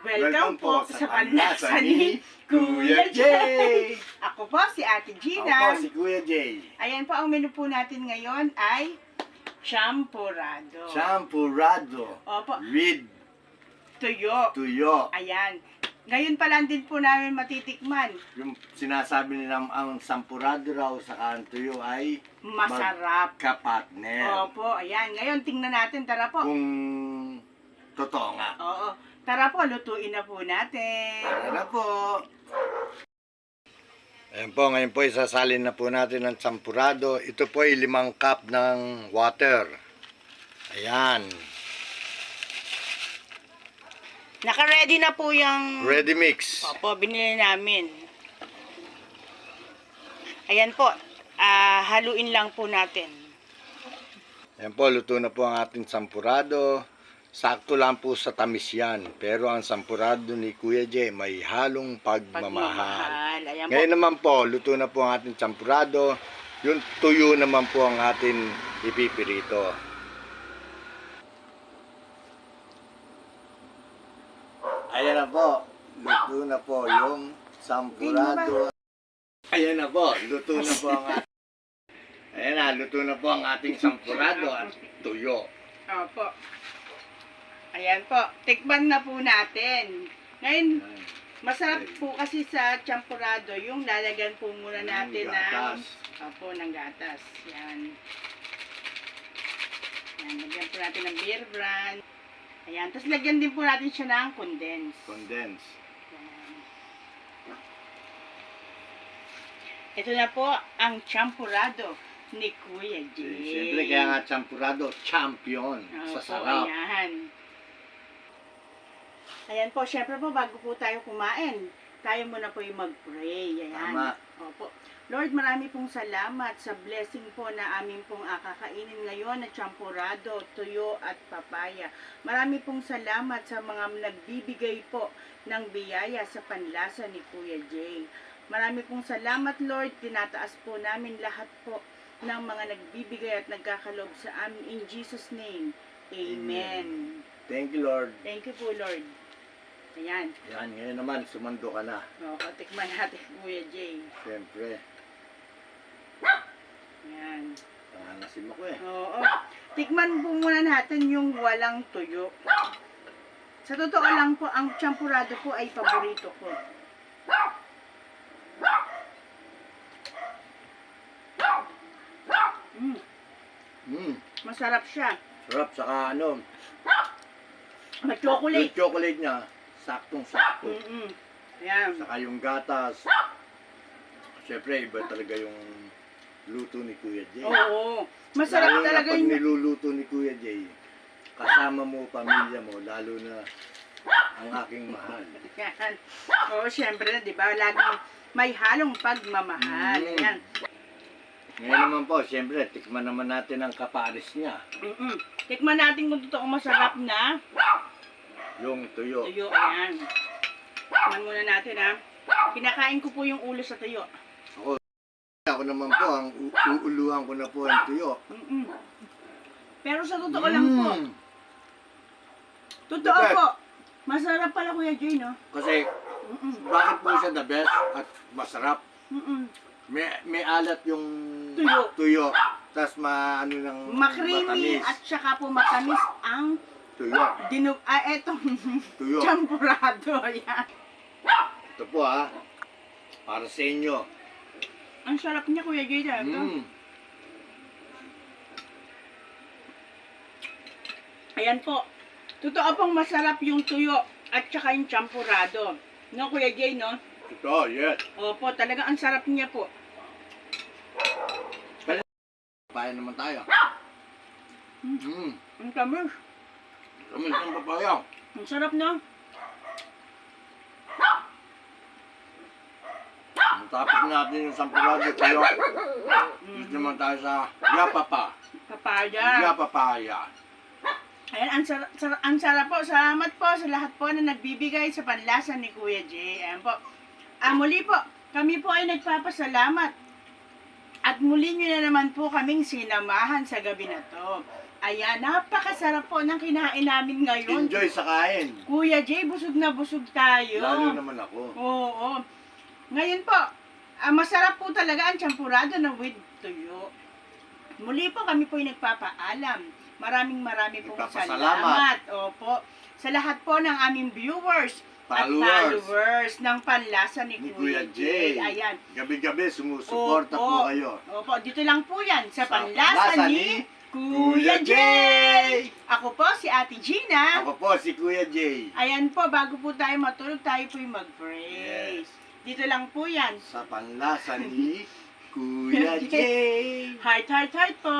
Welcome po sa Panlasa ni Kuya Jay! Ako po si Ate Gina. Ako si Kuya Jay. Ayan po, ang menu po natin ngayon ay champurrado. Champurrado. Opo. With tuyo. Ayan. Ngayon pa lang din po namin matitikman. Yung sinasabi nila ang sampurado raw sa ang tuyo ay Masarap. magkapatner. Opo, ayan. Ngayon, tingnan natin. Tara po. Kung totoo nga. Oo. Tara po, lutuin na po natin. Tara na po. Ayan po, ngayon po isasalin na po natin ang champurado. Ito po ay 5 cup ng water. Ayan. Naka-ready na po yung... Ready mix. Opo, binili namin. Ayan po. Haluin lang po natin. Ayan po, luto na po ang ating champurado. Sakto lang po sa tamis yan. Pero ang sampurado ni Kuya Jay may halong pagmamahal. Ayan po. Ngayon naman po, luto na po ang ating sampurado. Yung tuyo naman po ang ating ipipirito. Ayan na po. Luto na po yung sampurado. Ayan na po. Luto na po ang ating... Ayan na, luto na po ang ating sampurado at tuyo. Opo. Ayan po, tikman na po natin. Ngayon, masarap po kasi sa champurado, yung lalagyan po muna natin ng gatas. Yan. Yan, lagyan po natin ng beer brand. Ayan, tapos lagyan din po natin siya ng condense. Condense. Yan. Ito na po ang champurado ni Kuya Jay. Siyempre, kaya nga champurado, champion sa sarap. Ayan. Ayan po, syempre po, bago po tayo kumain, tayo muna po yung mag-pray. Ayan. Tama. Opo. Lord, marami pong salamat sa blessing po na amin pong kakainin ngayon na champurado, tuyo at papaya. Marami pong salamat sa mga nagbibigay po ng biyaya sa panlasa ni Kuya Jay. Marami pong salamat, Lord. Tinataas po namin lahat po ng mga nagbibigay at nagkakalob sa amin. In Jesus' name, Amen. Thank you, Lord. Thank you po, Lord. Ayan. Yan, ngayon naman, sumando ka na. O, tikman natin, Kuya Jay. Siyempre. Ayan. Pangangasim ako eh. Oo. Tikman po muna natin yung walang tuyo. Sa totoo lang po, ang champurado po ay paborito ko. Masarap siya. Sarap, saka ano, Chocolate. yung chocolate niya, saktong-sakto. Ayan. Saka yung gatas. Siyempre, iba talaga yung luto ni Kuya Jay. Oo. Masarap Lalo talaga na pag yung... niluluto ni Kuya Jay, kasama mo, pamilya mo, lalo na ang aking mahal. Ayan. Oo, syempre na, di ba? Laging may halong pagmamahal. Ayan. Ngayon naman po, siyempre, tikman naman natin ang kapares niya. Tikman natin kung totoong masarap na Yung tuyo. tuyo. Ayan. Tikman muna natin, ha. Kinakain ko po yung ulo sa tuyo. Ako naman po, ang uuluhan ko na po ang tuyo. Pero sa totoo lang po. Totoo The best. po. Masarap pala, Kuya Jay, no? Kasi, bakit po siya the best at masarap? May alat yung tuyo. Tapos maano ng Makrimi matamis. at saka po matamis ang Tuyo. etong Tuyo. champurado. Ayan. Ito po ha. Para sa inyo. Ang sarap niya, Kuya Jay, talaga. Ayan po. Totoo pong masarap yung tuyo at saka yung champurado. No, Kuya Jay, no? Ito, yes. Opo, talaga ang sarap niya po. Papaya naman tayo. Ang tamis. Kami ng papaya. Ang sarap, no? Ang topic natin yung sampurado tayo. Dito naman tayo sa yapapa. Papaya. Yapapaya. Ayan, ang sarap po. Salamat po sa lahat po na nagbibigay sa panlasa ni Kuya Jay. Ayan po. Muli po, kami po ay nagpapasalamat At muli nyo na naman po kaming sinamahan sa gabi na to. Ayan, napakasarap po ng kinain namin ngayon. Enjoy sa kain. Kuya Jay, busog na busog tayo. Lalo naman ako. Oo. Ngayon po, masarap po talaga ang champurado na with tuyo. Muli po kami po nagpapaalam. Maraming pong Nagpapasalamat. salamat. Opo. Sa lahat po ng aming viewers at followers ng Panlasa ni Kuya Jay. Ayan. Gabi-gabi sumusuporta Opo. po kayo. Opo, dito lang po yan sa Sa Panlasa ni Kuya Jay. Ako po si Ate Gina. Ako po si Kuya Jay. Ayan po, bago po tayo matulog, tayo po yung mag-pray. Yes. Dito lang po yan. Sa panlasa ni Kuya Jay. Heart po.